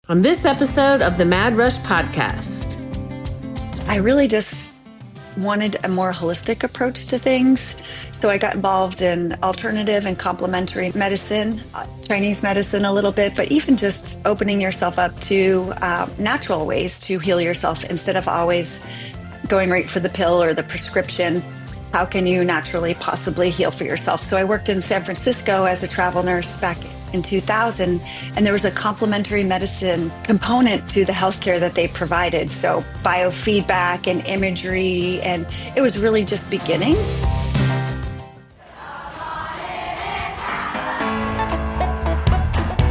On this episode of the Mad Rush podcast. I really just wanted a more holistic approach to things. So I got involved in alternative and complementary medicine, Chinese medicine a little bit, but even just opening yourself up to natural ways to heal yourself instead of always going right for the pill or the prescription. How can you naturally possibly heal for yourself? So I worked in San Francisco as a travel nurse back in 2000, and there was a complementary medicine component to the healthcare that they provided. So biofeedback and imagery, and it was really just beginning.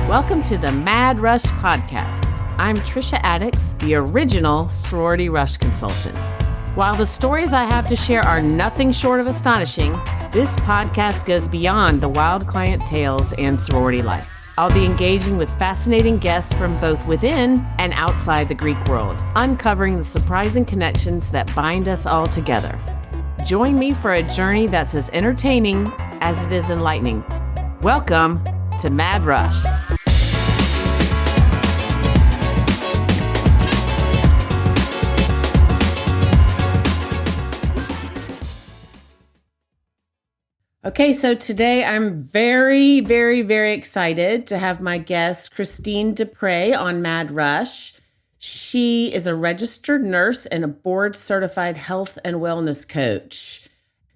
Welcome to the Mad Rush podcast. I'm Trisha Addicks, the original Sorority Rush consultant. While the stories I have to share are nothing short of astonishing, this podcast goes beyond the wild client tales and sorority life. I'll be engaging with fascinating guests from both within and outside the Greek world, uncovering the surprising connections that bind us all together. Join me for a journey that's as entertaining as it is enlightening. Welcome to Mad Rush. Okay, so today I'm very, very, very excited to have my guest, Christine Despres, on Mad Rush. She is a registered nurse and a board-certified health and wellness coach.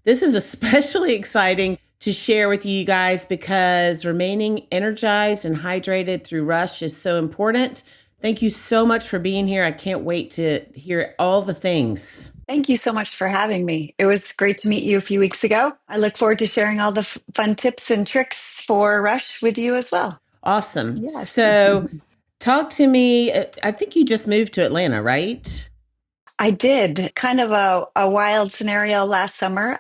This is especially exciting to share with you guys because remaining energized and hydrated through Rush is so important. Thank you so much for being here. I can't wait to hear all the things. Thank you so much for having me. It was great to meet you a few weeks ago. I look forward to sharing all the fun tips and tricks for Rush with you as well. Awesome. Yes. So talk to me. I think you just moved to Atlanta, right? I did. Kind of a wild scenario last summer.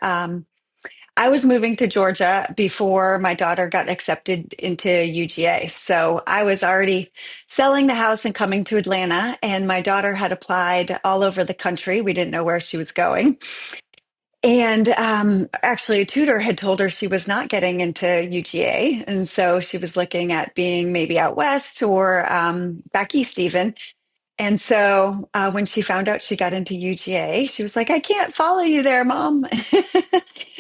I was moving to Georgia before my daughter got accepted into UGA. So I was already selling the house and coming to Atlanta, and my daughter had applied all over the country. We didn't know where she was going. And actually, a tutor had told her she was not getting into UGA. And so she was looking at being maybe out west or back east, even. And so when she found out she got into UGA, she was like, I can't follow you there, Mom.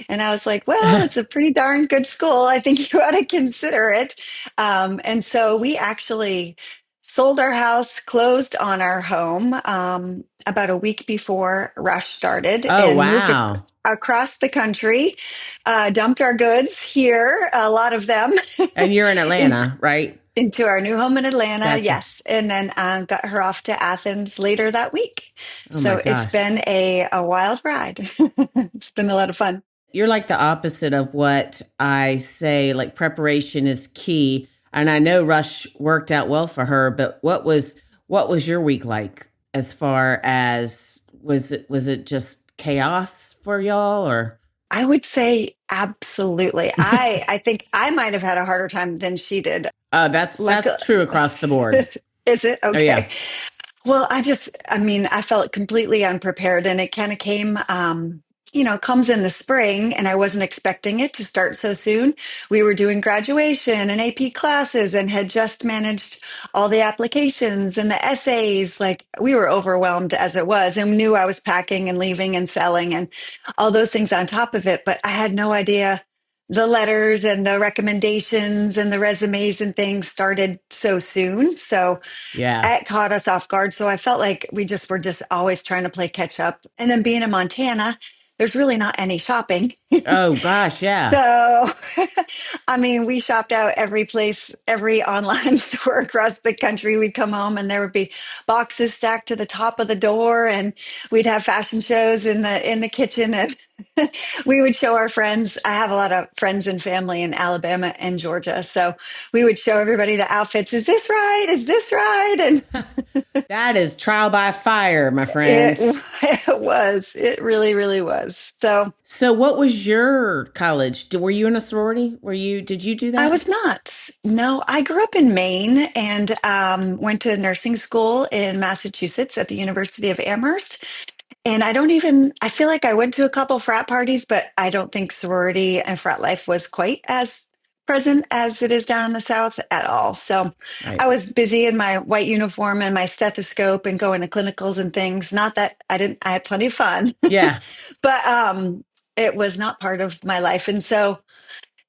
And I was like, well, it's a pretty darn good school. I think you ought to consider it. And so we actually sold our house, closed on our home about a week before Rush started, Oh, and moved wow. across the country, dumped our goods here, a lot of them. And you're in in Atlanta, right? into our new home in Atlanta, Gotcha. yes. And then got her off to Athens later that week. Oh my So it's gosh. been a wild ride. It's been a lot of fun. You're like the opposite of what I say, like preparation is key. And I know Rush worked out well for her, but what was your week like as far as was it just chaos for y'all or? I would say absolutely. I think I might have had a harder time than she did. That's true across the board. Is it? Oh Okay. yeah. Well, I felt completely unprepared, and it kind of came, comes in the spring, and I wasn't expecting it to start so soon. We were doing graduation and AP classes and had just managed all the applications and the essays. Like, we were overwhelmed as it was, and knew I was packing and leaving and selling and all those things on top of it. But I had no idea the letters and the recommendations and the resumes and things started so soon. So Yeah. it caught us off guard. So I felt like were just always trying to play catch up. And then being in Montana, there's really not any shopping. Oh gosh, yeah. So, we shopped out every place, every online store across the country. We'd come home and there would be boxes stacked to the top of the door, and we'd have fashion shows in the kitchen, and we would show our friends. I have a lot of friends and family in Alabama and Georgia, so we would show everybody the outfits. Is this right? Is this right? And That is trial by fire, my friend. it was. It really, really was. So what was your college? Were you in a sorority? Did you do I that? was not. No, I grew up in Maine and went to nursing school in Massachusetts at the University of Amherst. And I feel like I went to a couple frat parties, but I don't think sorority and frat life was quite as present as it is down in the South at all. So Right. I was busy in my white uniform and my stethoscope and going to clinicals and things. Not that I didn't, I had plenty of fun, Yeah. but it was not part of my life. And so,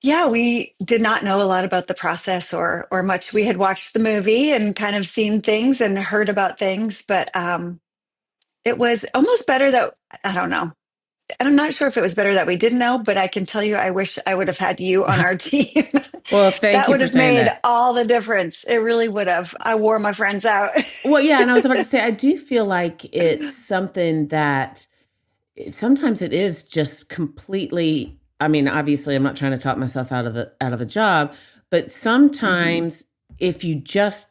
yeah, we did not know a lot about the process or much. We had watched the movie and kind of seen things and heard about things, but it was almost better that I don't know. I'm not sure if it was better that we didn't know, but I can tell you, I wish I would have had you on our team. Well, thank That you would for have saying made that. all the difference. It really would have. I wore my friends out. Well, yeah, and I was about to say, I do feel like it's something that sometimes it is just completely. I mean, obviously, I'm not trying to talk myself out of a job, but Mhm. sometimes if you just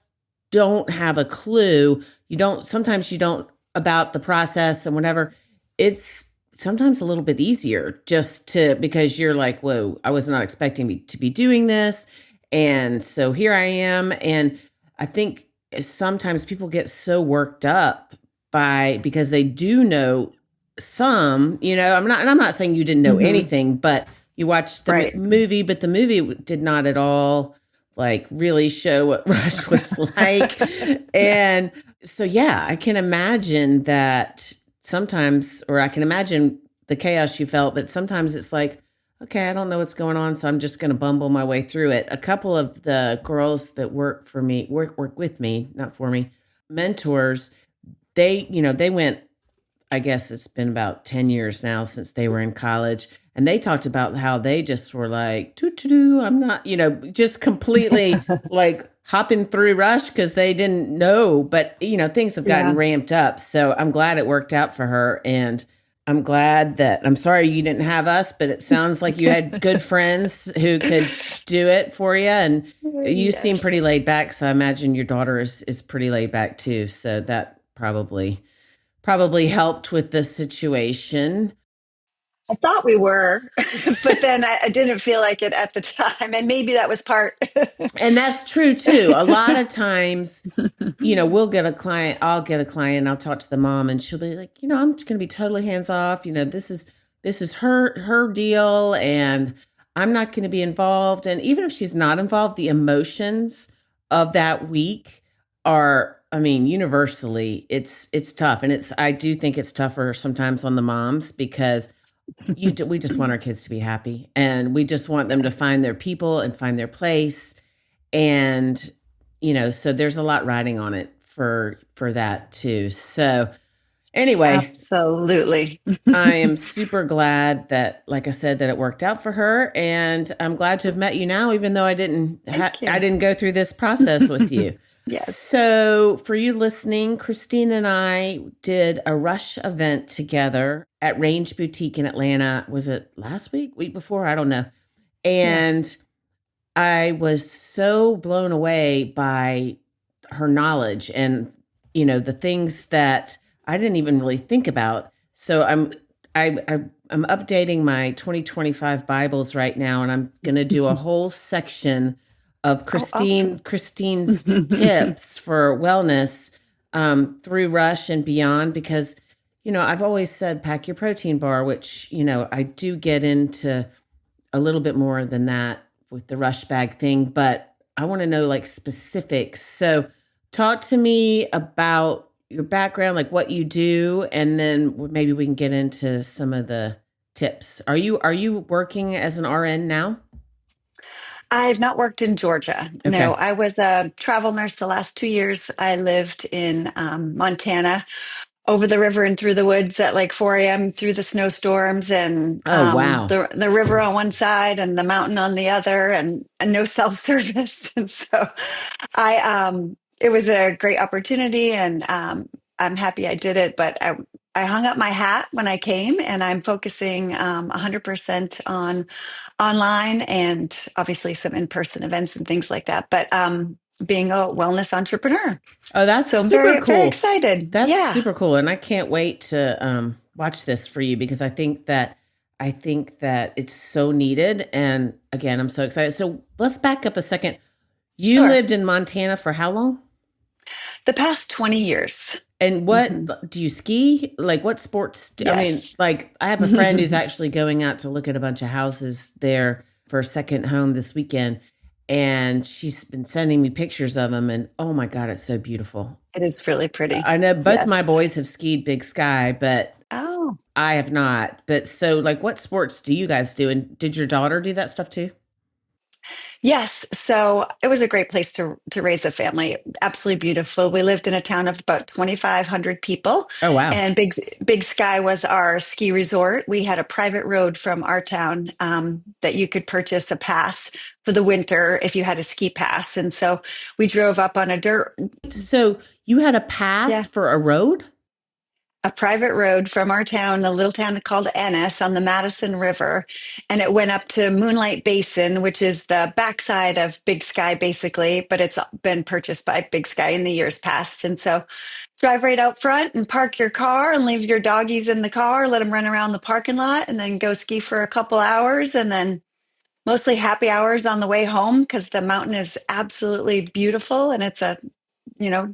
don't have a clue, you don't. Sometimes you don't about the process and whatever. It's sometimes a little bit easier just to because you're like, whoa, I was not expecting me to be doing this, and so here I am, and I think sometimes people get so worked up by because they do know some, I'm not saying you didn't know Mhm. anything, but you watched the Right. movie, but the movie did not at all like really show what Rush was like. And so, yeah, I can imagine that sometimes, or I can imagine the chaos you felt, but sometimes it's like, okay, I don't know what's going on, so I'm just going to bumble my way through it. A couple of the girls that work with me, not for me, mentors, they went, I guess it's been about 10 years now since they were in college. And they talked about how they just were like, I'm not, just completely like hopping through Rush because they didn't know. But, things have gotten Yeah. ramped up. So I'm glad it worked out for her. And I'm sorry you didn't have us, but it sounds like you had good friends who could do it for you. And you seem Yes. pretty laid back. So I imagine your daughter is pretty laid back too. So that probably helped with the situation. I thought we were, but then I didn't feel like it at the time. And maybe that was part. And that's true too. A lot of times, I'll get a client and I'll talk to the mom and she'll be like, I'm just going to be totally hands off. This is her deal and I'm not going to be involved. And even if she's not involved, the emotions of that week are, I mean, universally it's tough. And I do think it's tougher sometimes on the moms because we just want our kids to be happy and we just want them to find their people and find their place. And so there's a lot riding on it for that too. So anyway, Absolutely. I am super glad that, like I said, that it worked out for her, and I'm glad to have met you now, even though Thank I you. didn't go through this process with you. Yes. So, for you listening, Christine and I did a Rush event together at Range Boutique in Atlanta. Was it last week, week before? I don't know. Yes. And I was so blown away by her knowledge and the things that I didn't even really think about. So I'm updating my 2025 Bibles right now, and I'm going to do a whole section of Oh, awesome. Christine's tips for wellness through Rush and beyond. Because I've always said pack your protein bar, which I do get into a little bit more than that with the Rush bag thing, but I want to know like specifics. So talk to me about your background, like what you do, and then maybe we can get into some of the tips. Are you working as an RN now? I've not worked in Georgia. No, Okay. I was a travel nurse the last 2 years. I lived in Montana, over the river and through the woods at like 4 a.m. through the snowstorms and Oh, wow. the river on one side and the mountain on the other and no cell service. And so it was a great opportunity and I'm happy I did it, but I hung up my hat when I came and I'm focusing 100% on online and obviously some in-person events and things like that. But being a wellness entrepreneur. Oh, that's So I'm super very, very cool. excited. That's Yeah. super cool. And I can't wait to watch this for you because I think that it's so needed. And again, I'm so excited. So let's back up a second. You Sure. lived in Montana for how long? The past 20 years. And Hmm. what do you ski? Like what sports? I mean, Yes. like I have a friend who's actually going out to look at a bunch of houses there for a second home this weekend, and she's been sending me pictures of them, and oh my God, it's so beautiful. It is really pretty. I know both my Yes. boys have skied Big Sky, but Oh. I have not. But so, like, what sports do you guys do? And did your daughter do that stuff too? Yes, so it was a great place to raise a family. Absolutely beautiful. We lived in a town of about 2,500 people, Oh, wow. and Big Sky was our ski resort. We had a private road from our town that you could purchase a pass for the winter if you had a ski pass, and so we drove up on a dirt. So you had a pass Yeah. for a road? A private road from our town, a little town called Ennis on the Madison River. And it went up to Moonlight Basin, which is the backside of Big Sky, basically, but it's been purchased by Big Sky in the years past. And so drive right out front and park your car and leave your doggies in the car, let them run around the parking lot, and then go ski for a couple hours. And then mostly happy hours on the way home because the mountain is absolutely beautiful and it's a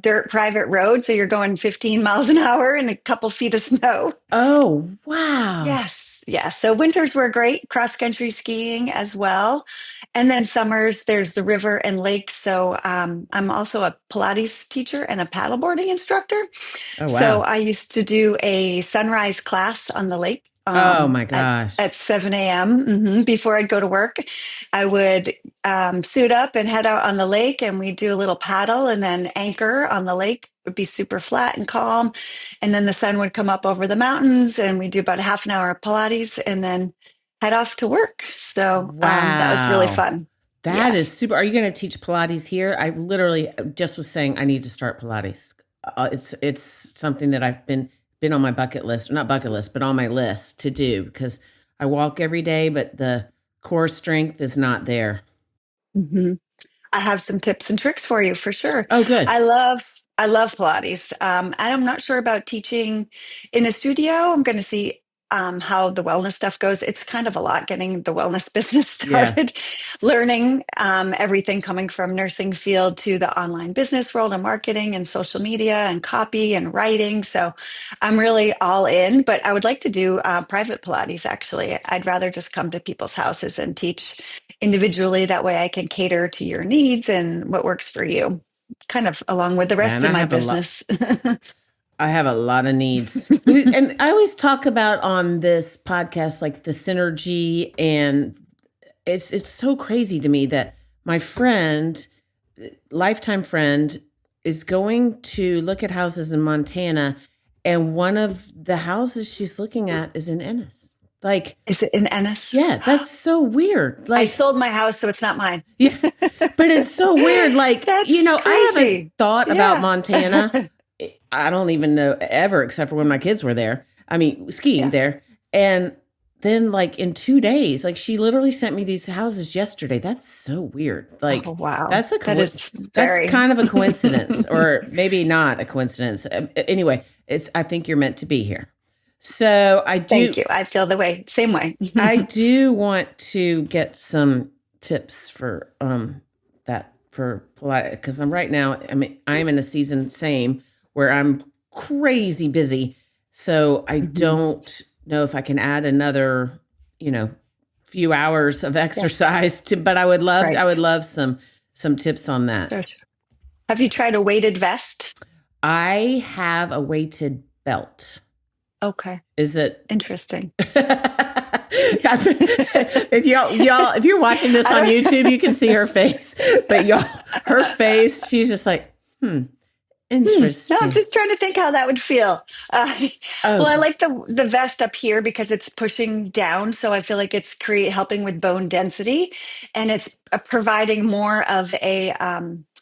dirt private road. So you're going 15 miles an hour and a couple feet of snow. Oh, wow. Yes. Yes. So winters were great, cross country skiing as well. And then summers, there's the river and lakes. So I'm also a Pilates teacher and a paddleboarding instructor. Oh, So wow. I used to do a sunrise class on the lake Oh, my at gosh. 7 a.m. Before I'd go to work. I would suit up and head out on the lake, and we'd do a little paddle and then anchor on the lake. It would be super flat and calm. And then the sun would come up over the mountains, and we'd do about a half an hour of Pilates and then head off to work. So that was really Wow. fun. That is Yes. super. Are you going to teach Pilates here? I literally just was saying I need to start Pilates. It's something that I've been on my bucket list, not bucket list, but on my list to do because I walk every day, but the core strength is not there. hmm I have some tips and tricks for you for sure. Oh, good. I love I love Pilates. I'm not sure about teaching in a studio. I'm going to see how the wellness stuff goes. It's kind of a lot getting the wellness business Yeah. started, learning everything coming from nursing field to the online business world and marketing and social media and copy and writing. So I'm really all in, but I would like to do private Pilates actually. I'd rather just come to people's houses and teach individually. That way I can cater to your needs and what works for you, kind of along with the Yeah. rest And of my business. I have a lot of needs. And I always talk about on this podcast, like the synergy, and it's so crazy to me that my friend, lifetime friend, is going to look at houses in Montana, and one of the houses she's looking at is in Ennis. Like, Is it in Ennis? yeah, that's so weird. I Like, sold my house, so it's not mine. yeah, but it's so weird. Like, That's I haven't crazy. thought about Yeah. Montana. I don't even know ever, except for when my kids were there. I mean, skiing Yeah. there. And then, like, in 2 days, like, she literally sent me these houses yesterday. That's so weird. Oh, Like, wow. that's a That is that's very. kind of a coincidence, or maybe not a coincidence. Anyway, I think you're meant to be here. So Thank you. I feel the way, same way. I do want to get some tips for that for Pilates because I'm right now. I mean, I'm in a season same where I'm crazy busy, so I Mhm. don't know if I can add another, few hours of Yeah. exercise to. But I would Right. love some tips on that. So, have you tried a weighted vest? I have a weighted belt. Okay. Is it? Interesting. If you're watching this I on don't. YouTube, you can see her face. But her face, she's just like, No, I'm interesting. just trying to think how that would feel. Well, I Oh, like the vest up here because it's pushing down, so I feel like it's helping with bone density, and it's providing more of a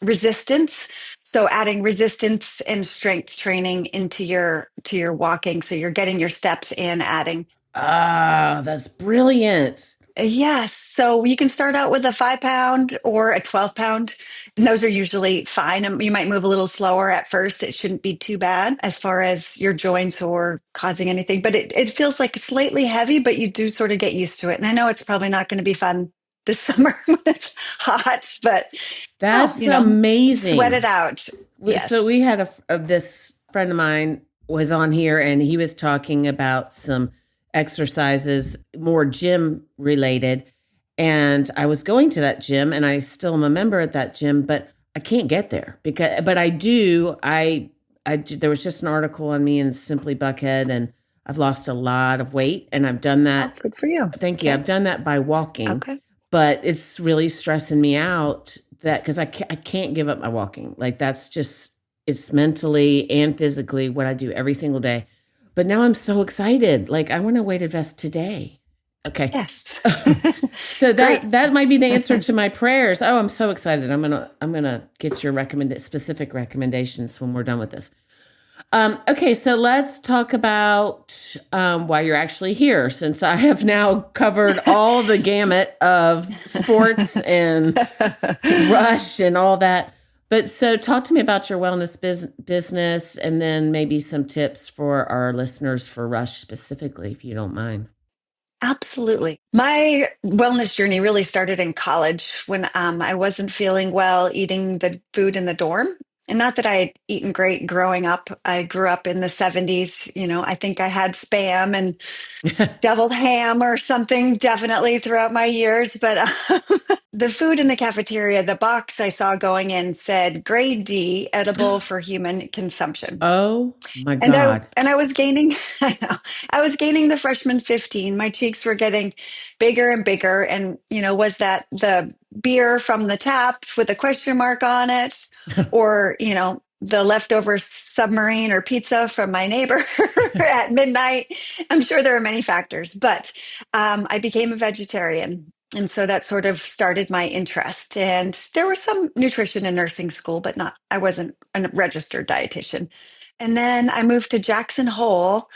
resistance. So adding resistance and strength training into your walking, so you're getting your steps and adding. that's brilliant. Yes. So you can start out with a 5 pound or a 12 pound. And those are usually fine. You might move a little slower at first. It shouldn't be too bad as far as your joints or causing anything. But it feels like slightly heavy, but you do sort of get used to it. And I know it's probably not going to be fun this summer when it's hot, but oh, That's sweat it amazing. out. So Yes. we had this friend of mine was on here, and he was talking about some exercises, more gym related. And I was going to that gym, and I still am a member at that gym, but I can't get there but I do. There was just an article on me in Simply Buckhead, and I've lost a lot of weight, and I've done Oh, that. good for you. Thank you. Okay. I've done that by walking, Okay. but it's really stressing me out that because I can't give up my walking. Like that's just, it's mentally and physically what I do every single day. But now I'm so excited. Like I want a weighted vest today. Okay. Yes. So Great. that might be the answer to my prayers. Oh, I'm so excited. I'm gonna get your specific recommendations when we're done with this. Okay, so let's talk about why you're actually here, since I have now covered all the gamut of sports and Rush and all that. But so talk to me about your wellness business, and then maybe some tips for our listeners for Rush specifically, if you don't mind. Absolutely. My wellness journey really started in college when I wasn't feeling well eating the food in the dorm. And not that I had eaten great growing up. I grew up in the 70s. I think I had spam and deviled ham or something definitely throughout my years. But the food in the cafeteria, the box I saw going in said grade D, edible for human consumption. Oh my And I God. and I was gaining, I know, I was gaining the freshman 15. My cheeks were getting bigger and bigger. And, was that the beer from the tap with a question mark on it? Or, the leftover submarine or pizza from my neighbor at midnight? I'm sure there are many factors, but I became a vegetarian. And so that sort of started my interest. And there was some nutrition in nursing school, but I wasn't a registered dietitian. And then I moved to Jackson Hole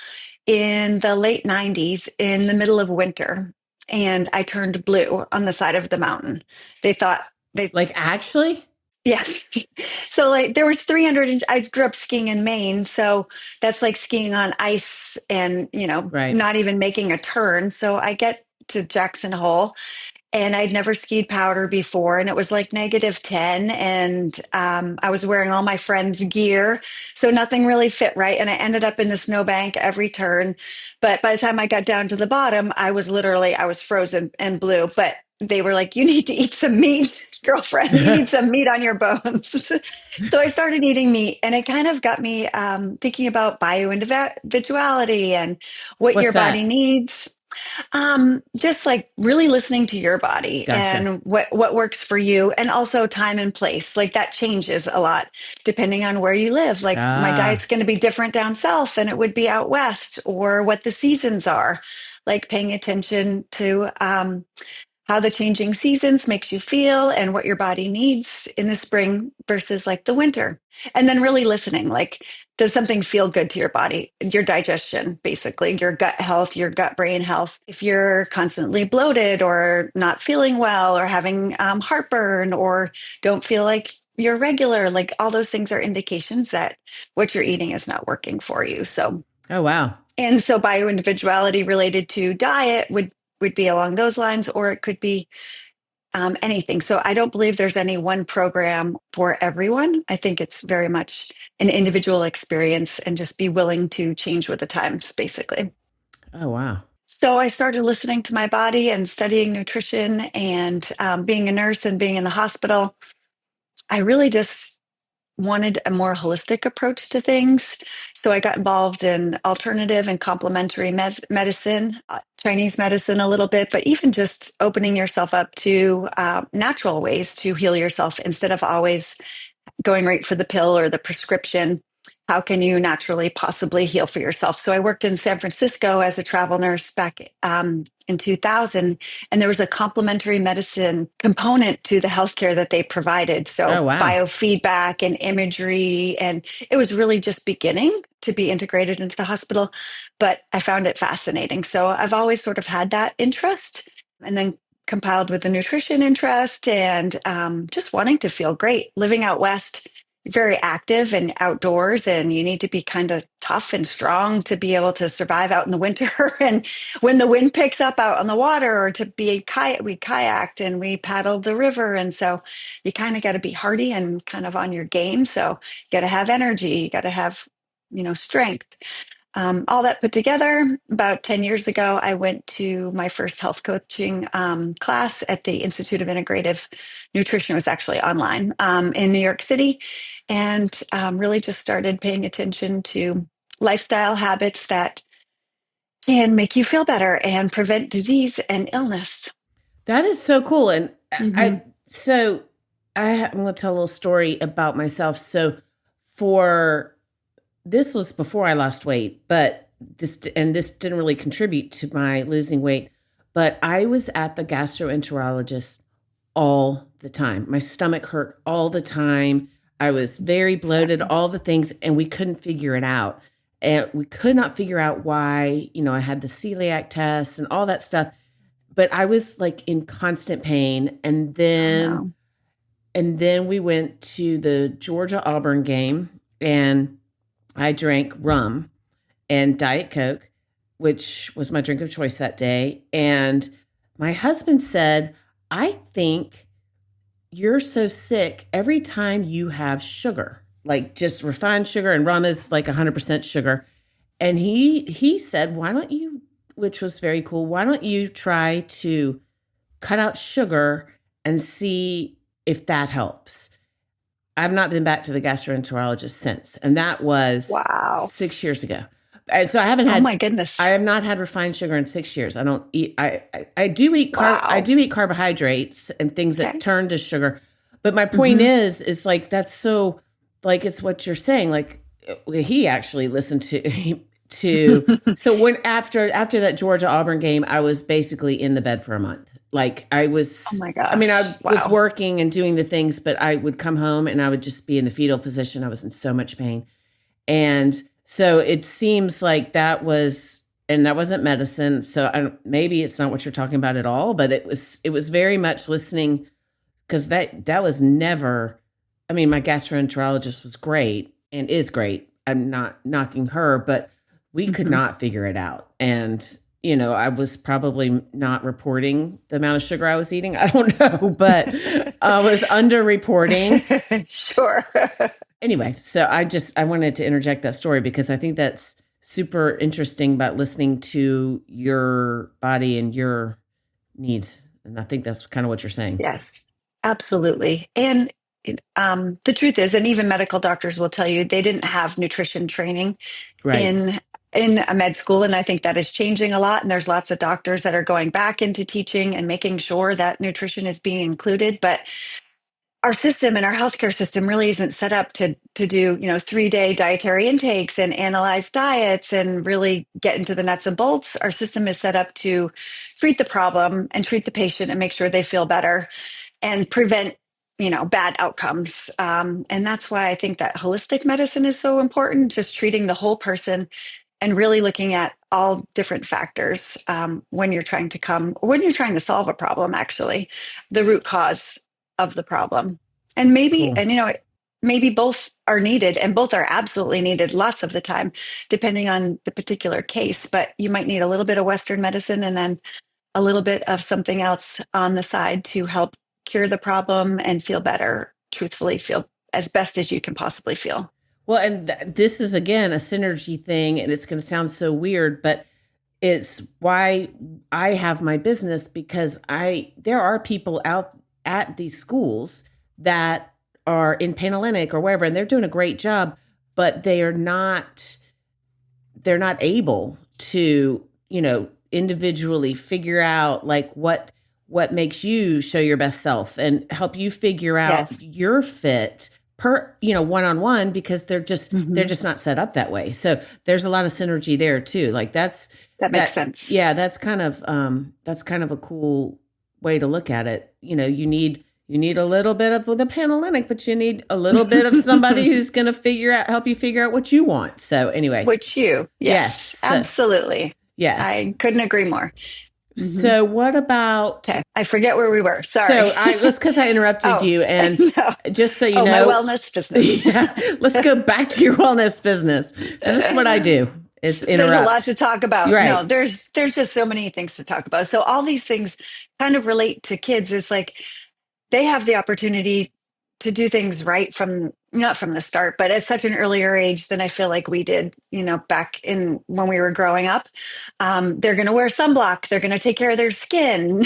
in the late 90s in the middle of winter. And I turned blue on the side of the mountain. They thought they, Like actually? yes. So like there was 300, I grew up skiing in Maine. So that's like skiing on ice and, Right. not even making a turn. So I get to Jackson Hole and I'd never skied powder before, and it was like -10, and I was wearing all my friends' gear, so nothing really fit right. And I ended up in the snowbank every turn. But by the time I got down to the bottom, I was frozen and blue. But they were like, "You need to eat some meat, girlfriend. You need some meat on your bones." So I started eating meat, and it kind of got me thinking about bioindividuality and what your What's body that? needs. Just like really listening to your body Gotcha. and what works for you, and also time and place. Like that changes a lot depending on where you live. Like my Ah, diet's going to be different down south than it would be out west, or what the seasons are. Like paying attention to how the changing seasons makes you feel and what your body needs in the spring versus like the winter. And then really listening, like, does something feel good to your body, your digestion, basically, your gut health, your gut brain health? If you're constantly bloated or not feeling well or having heartburn or don't feel like you're regular, like all those things are indications that what you're eating is not working for you. So oh wow. and so bioindividuality related to diet would be along those lines, or it could be anything. So I don't believe there's any one program for everyone. I think it's very much an individual experience, and just be willing to change with the times, basically. Oh wow. So I started listening to my body and studying nutrition, and being a nurse and being in the hospital. I really just wanted a more holistic approach to things. So I got involved in alternative and complementary medicine, Chinese medicine a little bit, but even just opening yourself up to natural ways to heal yourself instead of always going right for the pill or the prescription. How can you naturally possibly heal for yourself? So I worked in San Francisco as a travel nurse back in 2000, and there was a complementary medicine component to the healthcare that they provided. Oh So wow. biofeedback and imagery, and it was really just beginning to be integrated into the hospital, but I found it fascinating. So I've always sort of had that interest, and then compiled with the nutrition interest and just wanting to feel great. Living out west, very active and outdoors, and you need to be kind of tough and strong to be able to survive out in the winter. And when the wind picks up out on the water, or to be we kayaked and we paddled the river, and so you kind of got to be hardy and kind of on your game. So you got to have energy, you got to have strength. All that put together, about 10 years ago, I went to my first health coaching class at the Institute of Integrative Nutrition. It was actually online in New York City, and really just started paying attention to lifestyle habits that can make you feel better and prevent disease and illness. That is so cool. And Hmm. I, so I'm going to tell a little story about myself. So for this was before I lost weight, but this didn't really contribute to my losing weight. But I was at the gastroenterologist all the time. My stomach hurt all the time. I was very bloated, all the things, and we couldn't figure it out. And we could not figure out why, I had the celiac test and all that stuff, but I was like in constant pain. And Oh then no. and then we went to the Georgia Auburn game, and I drank rum and Diet Coke, which was my drink of choice that day. And my husband said, I think you're so sick every time you have sugar, like just refined sugar, and rum is like 100% sugar. And he said, why don't you, which was very cool, why don't you try to cut out sugar and see if that helps? I've not been back to the gastroenterologist since, and that was Wow. 6 years ago. And so Oh my I goodness. have not had refined sugar in 6 years. I don't eat. I do eat I Wow. do eat carbohydrates and things that Okay. turn to sugar. But my point Hmm. is like that's so like it's what you're saying. Like he actually listened to. So when after that Georgia Auburn game, I was basically in the bed for a month. Like Oh my I mean, gosh. I was Wow. working and doing the things, but I would come home and I would just be in the fetal position. I was in so much pain. And so it seems like and that wasn't medicine. So maybe it's not what you're talking about at all, but it was very much listening, because that was never, I mean, my gastroenterologist was great and is great. I'm not knocking her, but we could Hmm. not figure it out. And, I was probably not reporting the amount of sugar I was eating. I don't know, but I was underreporting. Sure. Anyway, so I wanted to interject that story because I think that's super interesting about listening to your body and your needs. And I think that's kind of what you're saying. Yes, absolutely. And the truth is, and even medical doctors will tell you, they didn't have nutrition training Right. in a med school, and I think that is changing a lot. And there's lots of doctors that are going back into teaching and making sure that nutrition is being included. But our system and our healthcare system really isn't set up to do 3-day dietary intakes and analyze diets and really get into the nuts and bolts. Our system is set up to treat the problem and treat the patient and make sure they feel better and prevent bad outcomes. And that's why I think that holistic medicine is so important, just treating the whole person and really looking at all different factors when you're trying to solve a problem, actually the root cause of the problem. And That's maybe, cool. and maybe both are needed, and both are absolutely needed lots of the time, depending on the particular case. But you might need a little bit of Western medicine and then a little bit of something else on the side to help cure the problem and feel better, truthfully, feel as best as you can possibly feel. Well, and this is again a synergy thing, and it's going to sound so weird, but it's why I have my business, because there are people out at these schools that are in Panhellenic or wherever, and they're doing a great job, but they're not able to, individually figure out like what makes you show your best self and help you figure out Yes. your fit per, one-on-one, because they're Hmm. just not set up that way. So there's a lot of synergy there too. Like That makes sense. yeah, that's kind of a cool way to look at it. You need a little bit of the Panhellenic, but you need a little bit of somebody who's going to help you figure out what you want. So anyway, Yes, yes, absolutely. yes. I couldn't agree more. Hmm. So what about? Okay, I forget where we were. Sorry. So that's because I interrupted Oh, you, and no. just so you Oh, my know, wellness business. yeah, let's go back to your wellness business. And this is what I do: is There's a lot interrupt. to talk about. Right. No, there's just so many things to talk about. So all these things kind of relate to kids. Is like they have the opportunity to do things right from, not from the start, but at such an earlier age than I feel like we did, back in when we were growing up. They're going to wear sunblock. They're going to take care of their skin.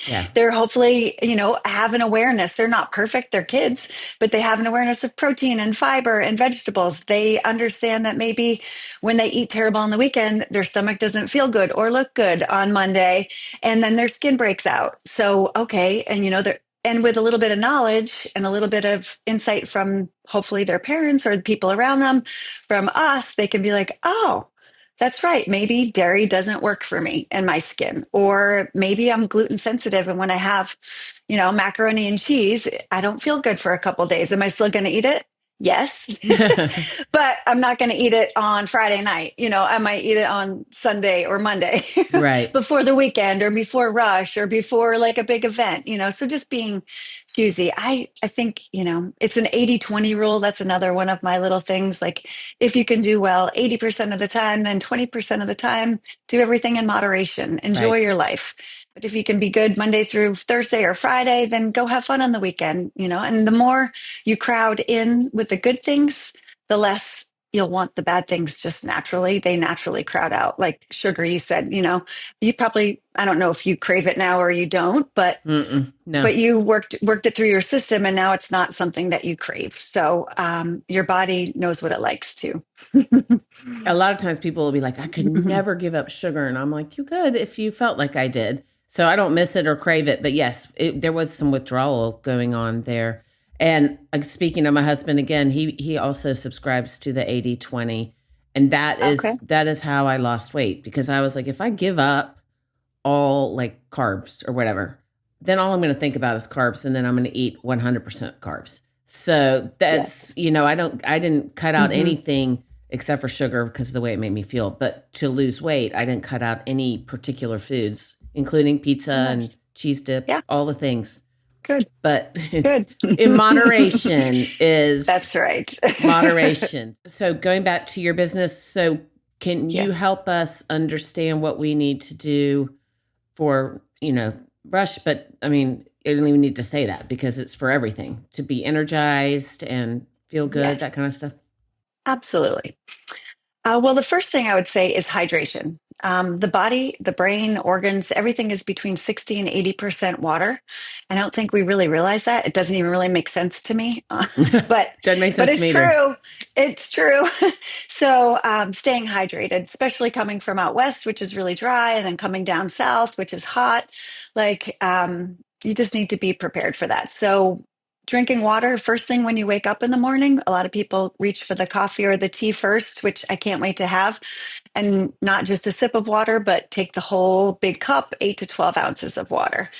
Yeah. They're hopefully, have an awareness. They're not perfect. They're kids, but they have an awareness of protein and fiber and vegetables. They understand that maybe when they eat terrible on the weekend, their stomach doesn't feel good or look good on Monday, and then their skin breaks out. So, okay. And, they're, and with a little bit of knowledge and a little bit of insight from hopefully their parents or the people around them, from us, they can be like, oh, that's right. Maybe dairy doesn't work for me and my skin, or maybe I'm gluten sensitive. And when I have, macaroni and cheese, I don't feel good for a couple of days. Am I still going to eat it? Yes, but I'm not going to eat it on Friday night. I might eat it on Sunday or Monday Right. before the weekend or before rush or before like a big event, so just being choosy. I think, it's an 80-20 rule. That's another one of my little things. Like if you can do well 80% of the time, then 20% of the time, do everything in moderation, enjoy Right. your life. But if you can be good Monday through Thursday or Friday, then go have fun on the weekend, and the more you crowd in with the good things, the less you'll want the bad things. Just naturally, they naturally crowd out. Like sugar, you said, you probably, I don't know if you crave it now or you don't, but No. you worked it through your system, and now it's not something that you crave. So your body knows what it likes to. A lot of times people will be like, I could never give up sugar. And I'm like, you could if you felt like I did. So I don't miss it or crave it. But yes, there was some withdrawal going on there. And speaking of my husband again, he also subscribes to the 80-20. And Okay. that is how I lost weight, because I was like, if I give up all like carbs or whatever, then all I'm going to think about is carbs, and then I'm going to eat 100% carbs. So that's, Yes. I didn't cut out Hmm. anything except for sugar because of the way it made me feel. But to lose weight, I didn't cut out any particular foods, including pizza and Nice. cheese dip, Yeah. all the things. Good. But Good. in moderation is That's right. moderation. So going back to your business, so can Yeah. you help us understand what we need to do for, Rush? But I mean, I don't even need to say that because it's for everything, to be energized and feel good, that Yes. kind of stuff. Absolutely. Well, the first thing I would say is hydration. The body, the brain, organs, everything is between 60 and 80% water. I don't think we really realize that. It doesn't even really make sense to me, but Doesn't make sense to it's me either. true. It's true. So staying hydrated, especially coming from out west, which is really dry, and then coming down south, which is hot, like you just need to be prepared for that. So drinking water first thing when you wake up in the morning. A lot of people reach for the coffee or the tea first, which I can't wait to have. And not just a sip of water, but take the whole big cup, 8 to 12 ounces of water.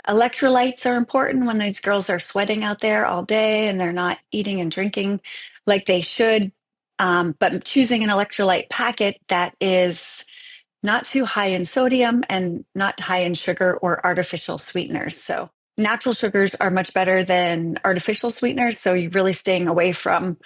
Electrolytes are important when these girls are sweating out there all day and they're not eating and drinking like they should. But choosing an electrolyte packet that is not too high in sodium and not high in sugar or artificial sweeteners. So natural sugars are much better than artificial sweeteners. So you're really staying away from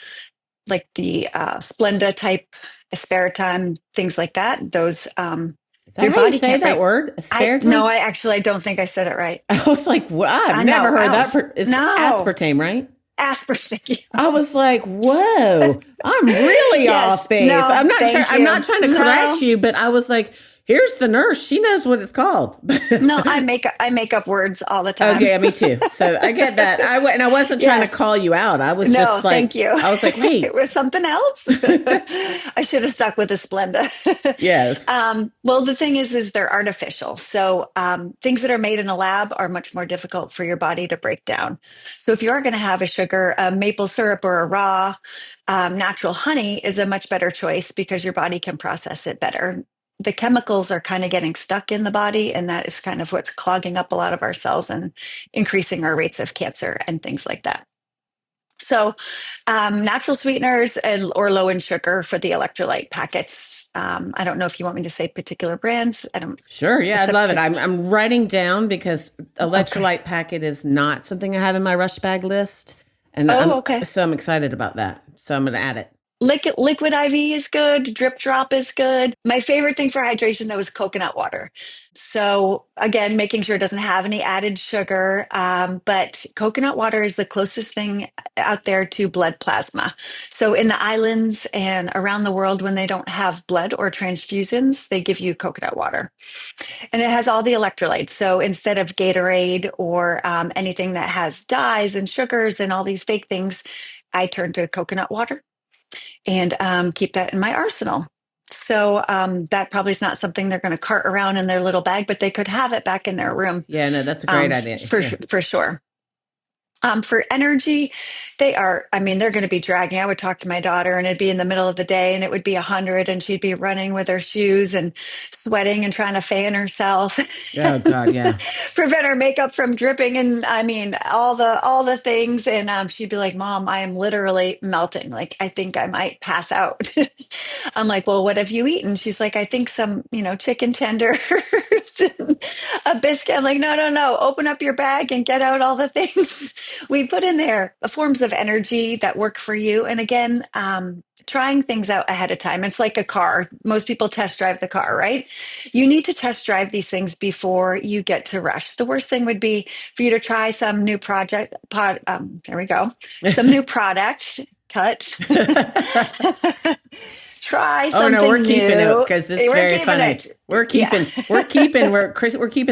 like the Splenda type aspartame, things like that. Those Is that your how you body say can't that break. word? I no, Aspartame? I don't think I said it right. I was like, well, I've I never know. heard that. It's No, aspartame, right? aspartame. I was like, whoa, I'm really off Yes. base. No, thank I'm not you. trying to correct No. you, but I was like, here's the nurse. She knows what it's called. No, I make up words all the time. Okay, me too. So I get that. And I wasn't trying to call Yes. you out. I was No, just thank like, you. I was like, It wait. was something else. I should have stuck with the Splenda. Yes. Well, the thing is they're artificial. So things that are made in a lab are much more difficult for your body to break down. So if you are going to have a sugar, a maple syrup, or a raw natural honey is a much better choice because your body can process it better. The chemicals are kind of getting stuck in the body, and that is kind of what's clogging up a lot of our cells and increasing our rates of cancer and things like that. So, natural sweeteners or low in sugar for the electrolyte packets. I don't know if you want me to say particular brands. I don't. Sure. Yeah, It's I'd up love it. to. I'm writing down because Okay. electrolyte packet is not something I have in my rush bag list. And Oh, okay. I'm excited about that. So I'm going to add it. Liquid IV is good. Drip drop is good. My favorite thing for hydration though is coconut water. So again, making sure it doesn't have any added sugar. But coconut water is the closest thing out there to blood plasma. So in the islands and around the world, when they don't have blood or transfusions, they give you coconut water, and it has all the electrolytes. So instead of Gatorade or anything that has dyes and sugars and all these fake things, I turn to coconut water and keep that in my arsenal. So that probably is not something they're going to cart around in their little bag, but they could have it back in their room Yeah, no, that's a great idea. Yeah. for sure. For energy, I mean, they're going to be dragging. I would talk to my daughter and it'd be in the middle of the day and it would be 100 and she'd be running with her shoes and sweating and trying to fan herself. Oh God, yeah. Prevent her makeup from dripping. And I mean, all the things. And she'd be like, Mom, I am literally melting. Like, I think I might pass out. I'm like, well, what have you eaten? She's like, I think some, chicken tenders and a biscuit. I'm like, no, no, no. Open up your bag and get out all the things we put in there, the forms of energy that work for you. And again, trying things out ahead of time. It's like a car. Most people test drive the car, right? You need to test drive these things before you get to rush. The worst thing would be for you to try some new there we go. Some new product. Cut. Try something new. Oh no, we're keeping it because it's very funny. It. We're keeping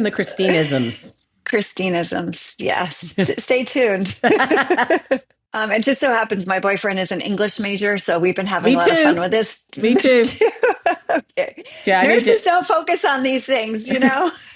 the Christinisms. Christinisms, yes. Stay tuned. It just so happens my boyfriend is an English major, so we've been having a lot of fun with this. Me too. Okay. Yeah, nurses don't focus on these things,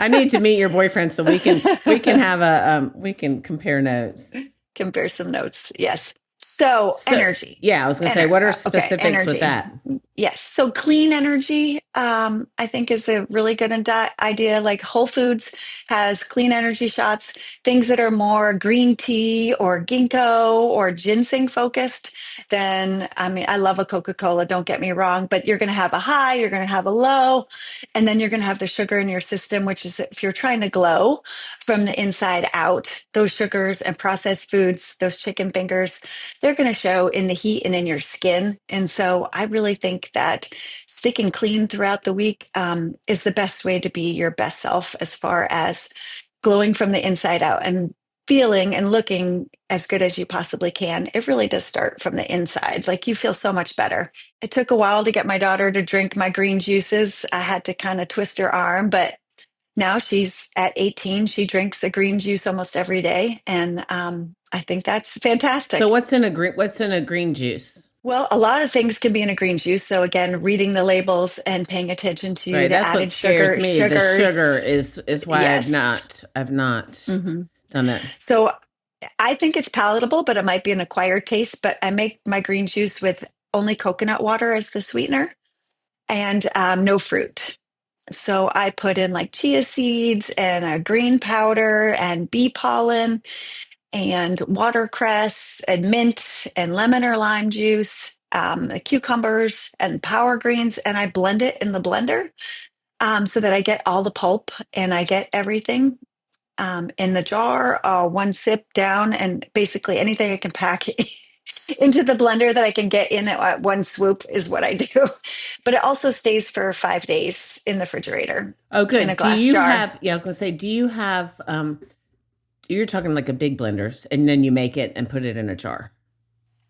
I need to meet your boyfriend so we can have we can compare notes. Compare some notes. Yes. So energy. Yeah, I was going to say, what are specifics with that? Yes. So clean energy, I think is a really good idea. Like Whole Foods has clean energy shots, things that are more green tea or ginkgo or ginseng focused. Then, I mean, I love a Coca-Cola, don't get me wrong, but you're going to have a high, you're going to have a low, and then you're going to have the sugar in your system, which is if you're trying to glow from the inside out, those sugars and processed foods, those chicken fingers, they're going to show in the heat and in your skin. And so I really think that sticking clean throughout the week is the best way to be your best self as far as glowing from the inside out and feeling and looking as good as you possibly can. It really does start from the inside. Like you feel so much better. It took a while to get my daughter to drink my green juices. I had to kind of twist her arm, but now she's at 18. She drinks a green juice almost every day. And I think that's fantastic. So what's in a green juice? Well, a lot of things can be in a green juice. So again, reading the labels and paying attention to the that's added what scares sugar. me. The sugar is why Yes. I've not done that. So I think it's palatable, but it might be an acquired taste. But I make my green juice with only coconut water as the sweetener and no fruit. So I put in like chia seeds and a green powder and bee pollen and watercress and mint and lemon or lime juice, the cucumbers and power greens. And I blend it in the blender so that I get all the pulp and I get everything in the jar, one sip down, and basically anything I can pack into the blender that I can get in at one swoop is what I do. But it also stays for 5 days in the refrigerator. Oh, good. In a glass jar. I was going to say, do you have, you're talking like a big blender and then you make it and put it in a jar.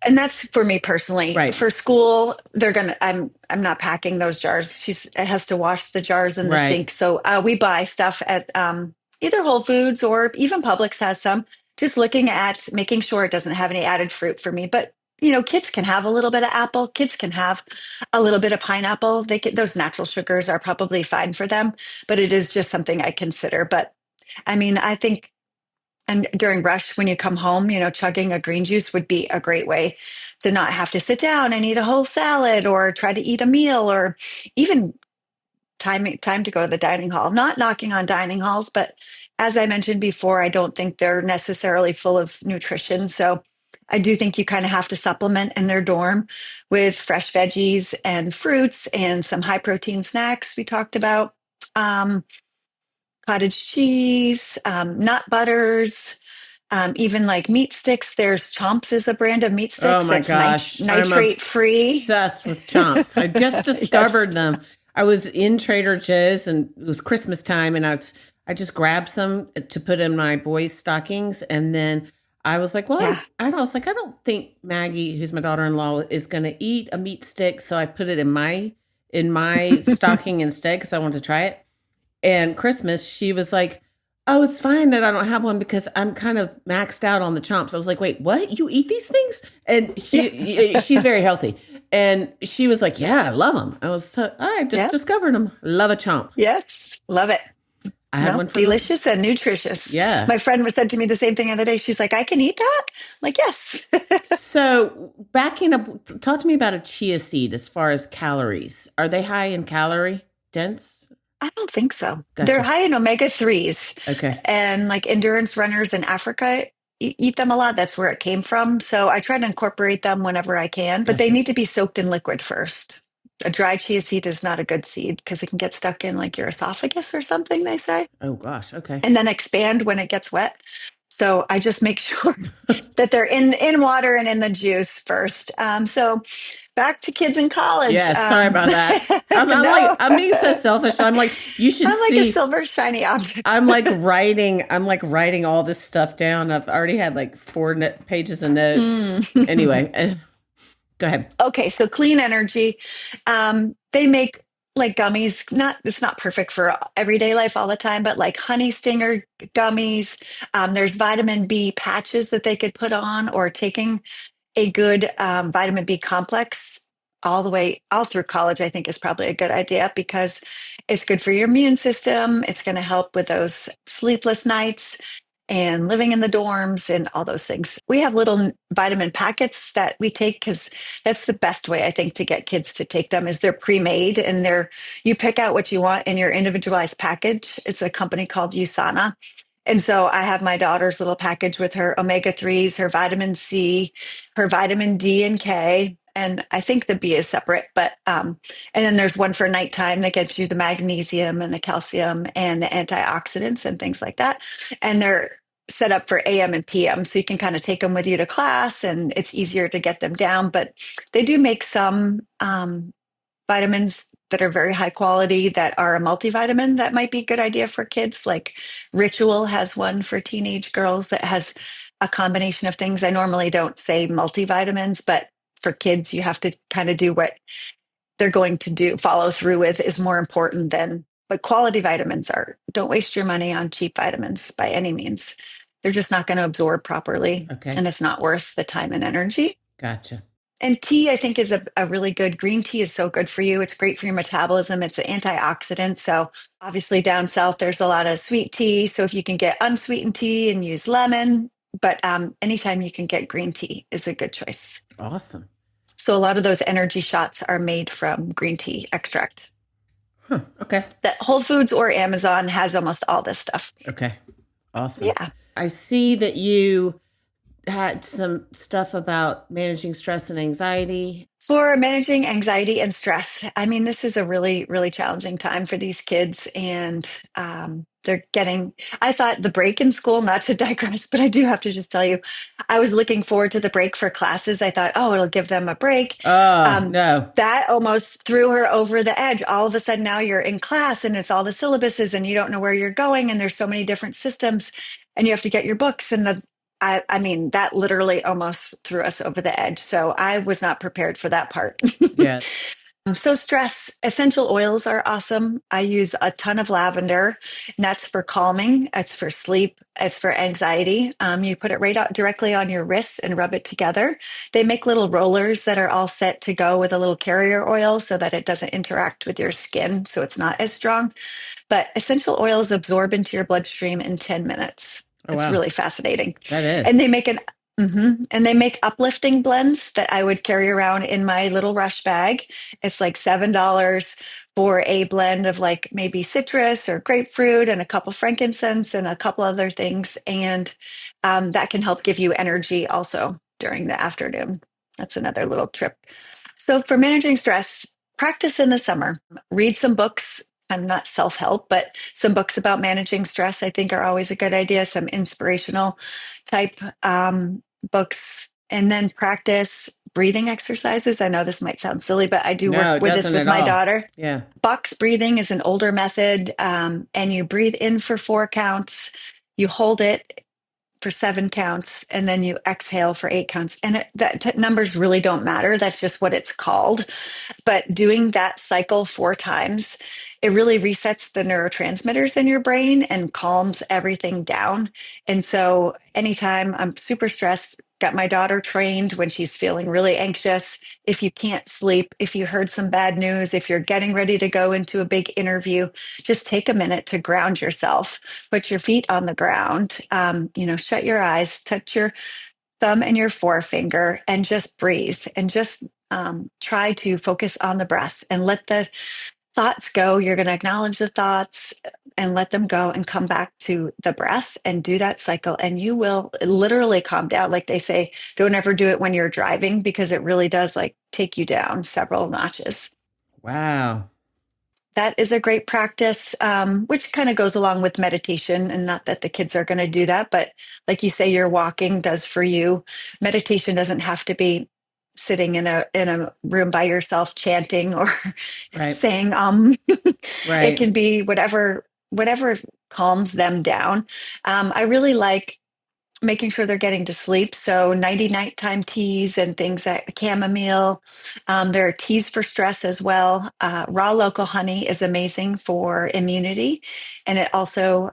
And that's for me personally. Right. For school, I'm not packing those jars. She has to wash the jars in the sink. So we buy stuff at either Whole Foods or even Publix has some. Just looking at making sure it doesn't have any added fruit for me. But kids can have a little bit of apple. Kids can have a little bit of pineapple. Those natural sugars are probably fine for them. But it is just something I consider. But I mean, I think. And during rush, when you come home, chugging a green juice would be a great way to not have to sit down and eat a whole salad or try to eat a meal or even time to go to the dining hall. Not knocking on dining halls, but as I mentioned before, I don't think they're necessarily full of nutrition. So I do think you kind of have to supplement in their dorm with fresh veggies and fruits and some high protein snacks we talked about. Cottage cheese, nut butters, Even like meat sticks. There's Chomps is a brand of meat Oh sticks my that's gosh, I'm nitrate free. obsessed with chomps. I just Yes. discovered them. I was in Trader Joe's and it was Christmas time, and I just grabbed some to put in my boys' stockings, and then I was like, well, Yeah. I don't think Maggie, who's my daughter-in-law, is going to eat a meat stick, so I put it in my stocking instead because I wanted to try it. And Christmas, she was like, "Oh, it's fine that I don't have one because I'm kind of maxed out on the chomps." I was like, "Wait, what? You eat these things?" And Yeah. she's very healthy, and she was like, "Yeah, I love them." I just Yeah. discovered them. Love a chomp. Yes. Love it. I had No, one for the delicious and nutritious. yeah. My friend was said to me the same thing the other day. She's like, I can eat that? I'm like, yes. So backing up, talk to me about a chia seed as far as calories. Are they high in calorie dense? I don't think so. They're Gotcha. high in omega 3s, Okay. and like endurance runners in Africa eat them a lot. That's where it came from. So I try to incorporate them whenever I can, but they Gotcha. need to be soaked in liquid first. A dry chia seed is not a good seed because it can get stuck in like your esophagus or something, they say, Oh gosh. Okay. and then expand when it gets wet. So I just make sure that they're in water and in the juice first. So back to kids in college. Yeah, sorry about that. No, I'm being so selfish. I'm like, you should I'm like a see. silver shiny object. I'm like writing all this stuff down. I've already had like pages of notes. Mm. Anyway, go ahead. Okay, so clean energy. They make like gummies. Not It's not perfect for everyday life all the time, but like honey stinger gummies. There's vitamin B patches that they could put on, or taking a good vitamin B complex all through college, I think is probably a good idea because it's good for your immune system. It's going to help with those sleepless nights and living in the dorms and all those things. We have little vitamin packets that we take because that's the best way I think to get kids to take them is they're pre-made and you pick out what you want in your individualized package. It's a company called USANA. And so I have my daughter's little package with her omega 3s, her vitamin C, her vitamin D and K. And I think the B is separate, and then there's one for nighttime that gives you the magnesium and the calcium and the antioxidants and things like that. And they're set up for AM and PM. So you can kind of take them with you to class and it's easier to get them down. But they do make some vitamins that are very high quality that are a multivitamin that might be a good idea for kids. Like Ritual has one for teenage girls that has a combination of things. I normally don't say multivitamins, but for kids, you have to kind of do what they're going to do, follow through with is more important than, but quality vitamins are, don't waste your money on cheap vitamins by any means. They're just not going to absorb properly Okay, and it's not worth the time and energy. gotcha. And tea, I think, is a really good. Green tea is so good for you. It's great for your metabolism. It's an antioxidant. So, obviously, down south, there's a lot of sweet tea. So, if you can get unsweetened tea and use lemon, but anytime you can get green tea is a good choice. Awesome. So, a lot of those energy shots are made from green tea extract. Huh. Okay. That Whole Foods or Amazon has almost all this stuff. Okay. Awesome. Yeah. I see that you had some stuff about managing stress and anxiety. For managing anxiety and stress, I mean, this is a really, really challenging time for these kids. And they're getting, I thought the break in school, not to digress, but I do have to just tell you, I was looking forward to the break for classes. I thought, oh, it'll give them a break. Oh, Um, no. that almost threw her over the edge. All of a sudden, now you're in class and it's all the syllabuses and you don't know where you're going. And there's so many different systems and you have to get your books and I mean, that literally almost threw us over the edge. So I was not prepared for that part. Yeah. So, stress, essential oils are awesome. I use a ton of lavender, and that's for calming, it's for sleep, it's for anxiety. You put it right out directly on your wrists and rub it together. They make little rollers that are all set to go with a little carrier oil so that it doesn't interact with your skin, so it's not as strong. But essential oils absorb into your bloodstream in 10 minutes. Oh, It's wow. really fascinating. That And is. they make uplifting blends that I would carry around in my little rush bag. It's like $7 for a blend of like maybe citrus or grapefruit and a couple frankincense and a couple other things. And that can help give you energy also during the afternoon. That's another little trip. So for managing stress, practice in the summer. Read some books. kind of not self-help, but some books about managing stress, I think are always a good idea. Some inspirational type books, and then practice breathing exercises. I know this might sound silly, but I do work No, it with this doesn't with at my all. daughter. Yeah. Box breathing is an older method, and you breathe in for 4 counts, you hold it for 7 counts, and then you exhale for 8 counts. And numbers really don't matter. That's just what it's called. But doing that cycle 4 times, it really resets the neurotransmitters in your brain and calms everything down. And so, anytime I'm super stressed, got my daughter trained when she's feeling really anxious. If you can't sleep, if you heard some bad news, if you're getting ready to go into a big interview, just take a minute to ground yourself. Put your feet on the ground, shut your eyes, touch your thumb and your forefinger, and just breathe, and just try to focus on the breath and let the thoughts go. You're going to acknowledge the thoughts and let them go and come back to the breath and do that cycle. And you will literally calm down. Like they say, don't ever do it when you're driving, because it really does like take you down several notches. Wow. That is a great practice, which kind of goes along with meditation. And not that the kids are going to do that, but like you say, your walking does for you. Meditation doesn't have to be sitting in a room by yourself chanting or Right. saying it Right. can be whatever calms them down. I really like making sure they're getting to sleep. So nighty nighttime teas and things like chamomile. There are teas for stress as well. Raw local honey is amazing for immunity, and it also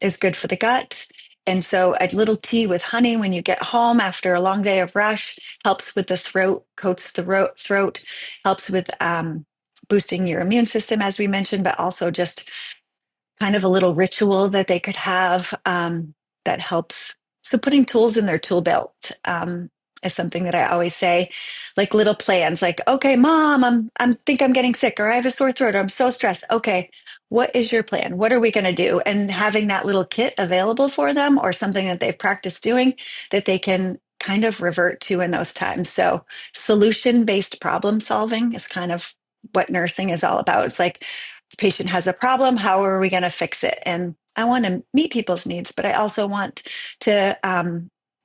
is good for the gut. And so a little tea with honey when you get home after a long day of rush helps with the throat, coats the throat, helps with boosting your immune system, as we mentioned, but also just kind of a little ritual that they could have that helps. So putting tools in their tool belt is something that I always say, like little plans, like, okay, mom, I'm think I'm getting sick, or I have a sore throat, or I'm so stressed. Okay, what is your plan? What are we going to do? And having that little kit available for them, or something that they've practiced doing that they can kind of revert to in those times. So solution-based problem solving is kind of what nursing is all about. It's like, the patient has a problem. How are we going to fix it? And I want to meet people's needs, but I also want to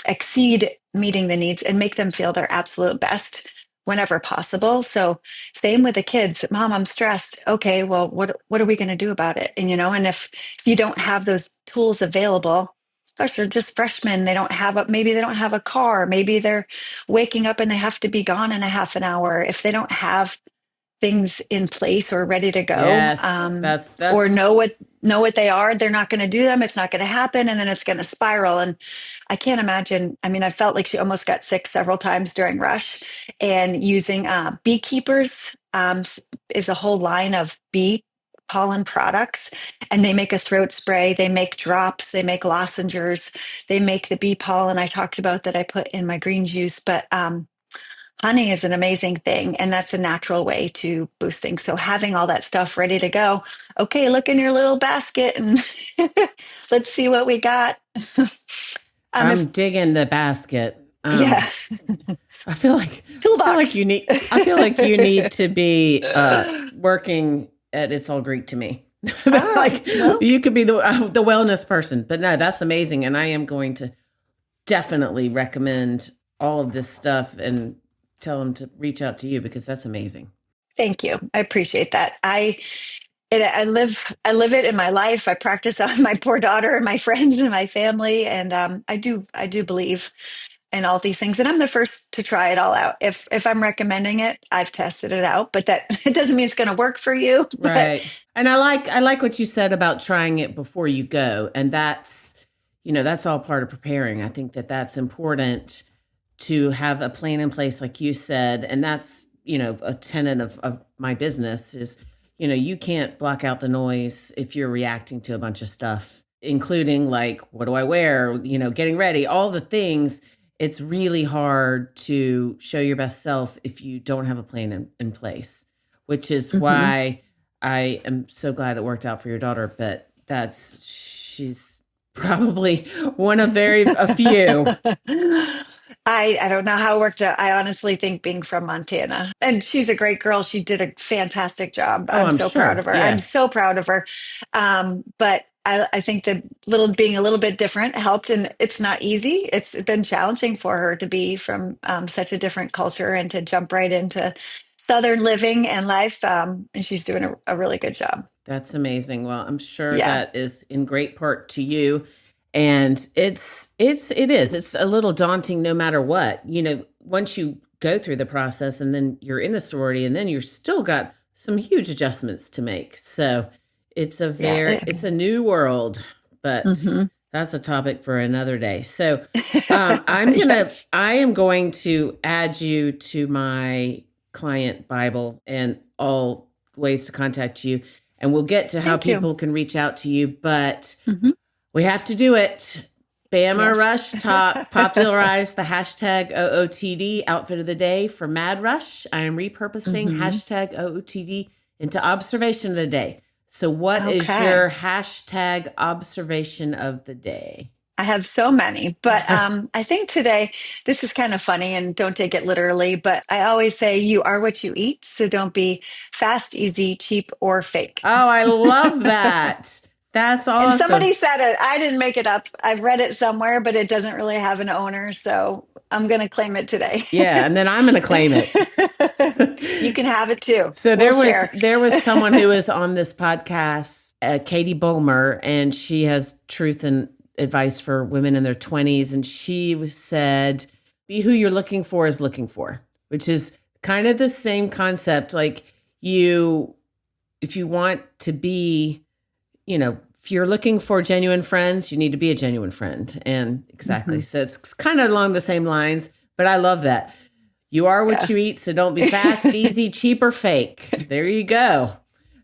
exceed meeting the needs and make them feel their absolute best whenever possible. So same with the kids. Mom, I'm stressed. Okay, well, what are we going to do about it? And and if you don't have those tools available, especially just freshmen, maybe they don't have a car. Maybe they're waking up and they have to be gone in a half an hour. If they don't have things in place or ready to go, Yes. or That's know what they are, they're not going to do them. It's not going to happen, and then it's going to spiral. And I can't imagine. I mean, I felt like she almost got sick several times during rush, and using beekeepers is a whole line of bee pollen products, and they make a throat spray, they make drops, they make lozenges, they make the bee pollen I talked about that I put in my green juice. But honey is an amazing thing, and that's a natural way to boosting. So having all that stuff ready to go. Okay, look in your little basket and let's see what we got. I'm If digging the basket. Yeah, I feel like toolbox. I feel like you need to be working at It's All Greek to me. Like Well, you could be the wellness person. But no, that's amazing, and I am going to definitely recommend all of this stuff and tell them to reach out to you because that's amazing. thank you. I appreciate that. I live it in my life. I practice on my poor daughter and my friends and my family, and I do believe in all these things. And I'm the first to try it all out. If I'm recommending it, I've tested it out. But that it doesn't mean it's going to work for you. But Right. And I like what you said about trying it before you go. And that's all part of preparing. I think that that's important to have a plan in place, like you said. And that's, a tenet of my business is, you can't block out the noise if you're reacting to a bunch of stuff, including like, what do I wear? Getting ready, all the things. It's really hard to show your best self if you don't have a plan in place, which is Mhm. why I am so glad it worked out for your daughter. But she's probably one of a few. I don't know how it worked out. I honestly think being from Montana, and she's a great girl. She did a fantastic job. Oh, I'm I'm so proud sure. of her. I'm Yeah. so proud of her. But I think that being a little bit different helped, and it's not easy. It's been challenging for her to be from such a different culture and to jump right into Southern living and life. And she's doing a really good job. That's amazing. Well, I'm sure Yeah. that is in great part to you. And it is. It's a little daunting no matter what. Once you go through the process and then you're in the sorority and then you're still got some huge adjustments to make. So Yeah. it's a new world, but Mhm. that's a topic for another day. So Yes. I am going to add you to my client Bible and all ways to contact you. And we'll get to how Thank you. people can reach out to you, but Mhm. we have to do it. Bama Yes. Rush Talk popularized the hashtag OOTD outfit of the day for Mad Rush. I am repurposing Mhm. hashtag OOTD into observation of the day. So, what is Okay. your hashtag observation of the day? I have so many, but I think today this is kind of funny and don't take it literally, but I always say you are what you eat. So don't be fast, easy, cheap, or fake. Oh, I love that. That's And awesome. somebody said it. I didn't make it up. I've read it somewhere, but it doesn't really have an owner. So I'm going to claim it today. Yeah, and then I'm going to claim it. You can have it too. So We'll there was share. there was someone who was on this podcast, Katie Bulmer, and she has truth and advice for women in their 20s, and said, "Be who you're looking for is looking for," which is kind of the same concept. Like if you want to be, if you're looking for genuine friends, you need to be a genuine friend, and exactly. Mhm. So it's kind of along the same lines, but I love that. You are what Yeah. you eat, so don't be fast, easy, cheap, or fake. There you go.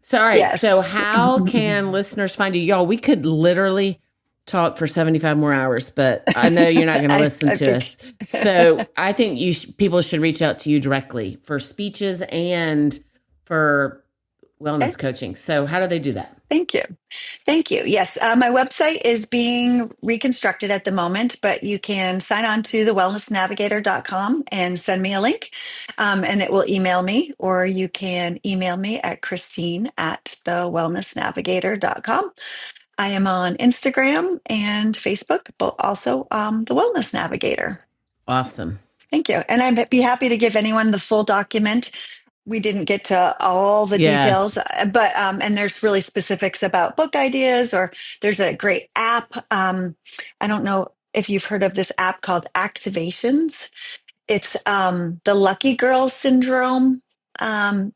So, all right. So, Yes. how can listeners find you? Y'all, we could literally talk for 75 more hours, but I know you're not going to listen I to think. us. So, I think people should reach out to you directly for speeches and for Okay. wellness coaching. So, how do they do that? Thank you. Thank you. Yes, my website is being reconstructed at the moment, but you can sign on to thewellnessnavigator.com and send me a link, and it will email me, or you can email me at Christine at thewellnessnavigator.com. I am on Instagram and Facebook, but also the Wellness Navigator. Awesome. Thank you. And I'd be happy to give anyone the full document. We didn't get to all the details, Yes. but and there's really specifics about book ideas, or there's a great app. I don't know if you've heard of this app called Activations. It's the Lucky Girl syndrome.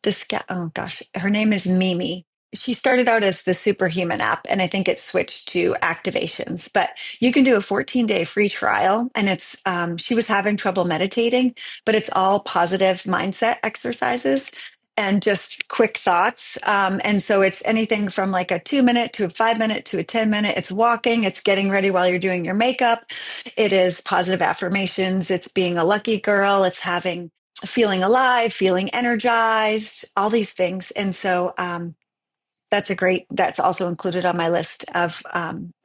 This guy, oh gosh, her name is Mimi. She started out as the Superhuman app, and I think it switched to Activations. But you can do a 14-day free trial, and it's she was having trouble meditating, but it's all positive mindset exercises and just quick thoughts. And so it's anything from like a 2 minute to a 5 minute to a 10 minute. It's walking, it's getting ready while you're doing your makeup. It is positive affirmations. It's being a lucky girl. It's having feeling alive, feeling energized, all these things. And so that's also included on my list of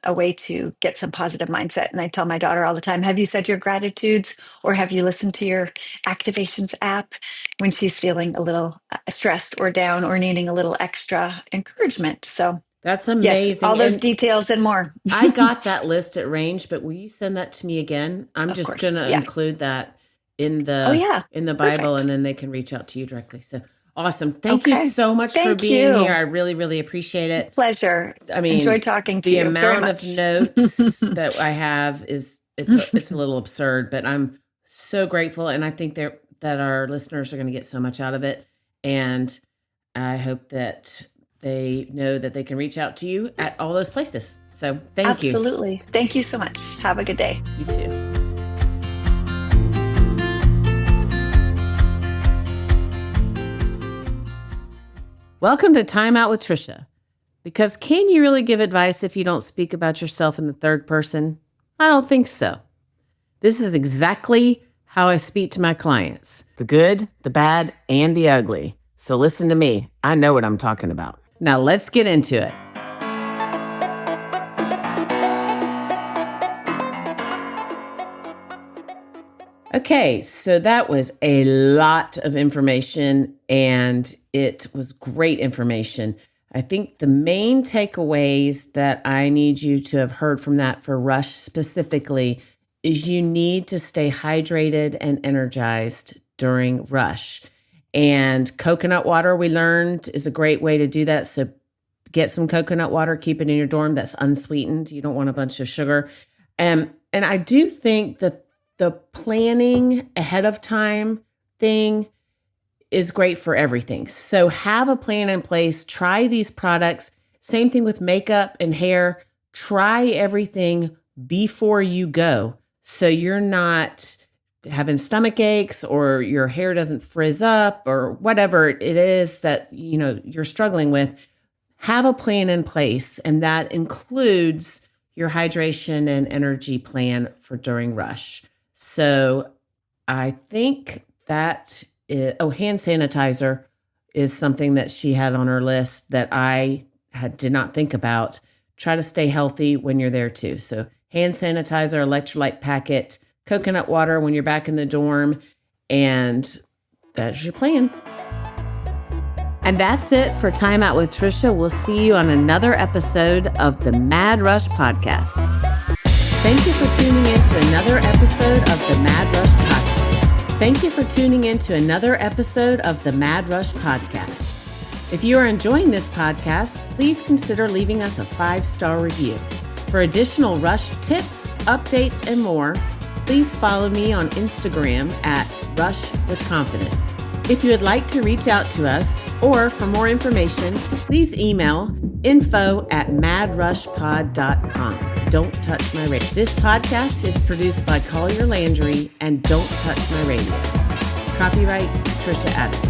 a way to get some positive mindset. And I tell my daughter all the time, have you said your gratitudes or have you listened to your activations app when she's feeling a little stressed or down or needing a little extra encouragement? So That's yes, all amazing. those And details and more. I got that list at Range, but will you send that to me again? I'm Of just going course. to Yeah. include that in Oh, the yeah. Bible, and Perfect. then they can reach out to you directly. So awesome. Thank you Okay. so much for Thank being here. you. I really, really appreciate it. Pleasure. I Enjoy mean, talking to the you very amount of much. notes that I have is it's a little absurd, but I'm so grateful, and I think that our listeners are going to get so much out of it, and I hope that they know that they can reach out to you at all those places. So thank you. Absolutely. Thank you so much. Have a good day. You too. Welcome to Time Out with Trisha. Because can you really give advice if you don't speak about yourself in the third person? I don't think so. This is exactly how I speak to my clients: the good, the bad, and the ugly. So listen to me. I know what I'm talking about. Now let's get into it. Okay, so that was a lot of information, and it was great information. I think the main takeaways that I need you to have heard from that for Rush specifically is you need to stay hydrated and energized during Rush. And coconut water, we learned, is a great way to do that. So get some coconut water, keep it in your dorm. That's unsweetened. You don't want a bunch of sugar. And I do think that the planning ahead of time thing is great for everything. So have a plan in place, try these products. Same thing with makeup and hair. Try everything before you go, so you're not having stomach aches or your hair doesn't frizz up or whatever it is that you're struggling with. Have a plan in place, and that includes your hydration and energy plan for during Rush. So I think that hand sanitizer is something that she had on her list that I did not think about. Try to stay healthy when you're there too. So hand sanitizer, electrolyte packet, coconut water when you're back in the dorm, and that's your plan. And that's it for Time Out with Trisha. We'll see you on another episode of the Mad Rush Podcast. Thank you for tuning in to another episode of the Mad Rush Podcast. Thank you for tuning in to another episode of the Mad Rush Podcast. If you are enjoying this podcast, please consider leaving us a 5-star review. For additional Rush tips, updates, and more, please follow me on Instagram at Rush with Confidence. If you would like to reach out to us or for more information, please email info@madrushpod.com. Don't touch my radio. This podcast is produced by Collier Landry and Don't Touch My Radio. Copyright Trisha Addicks.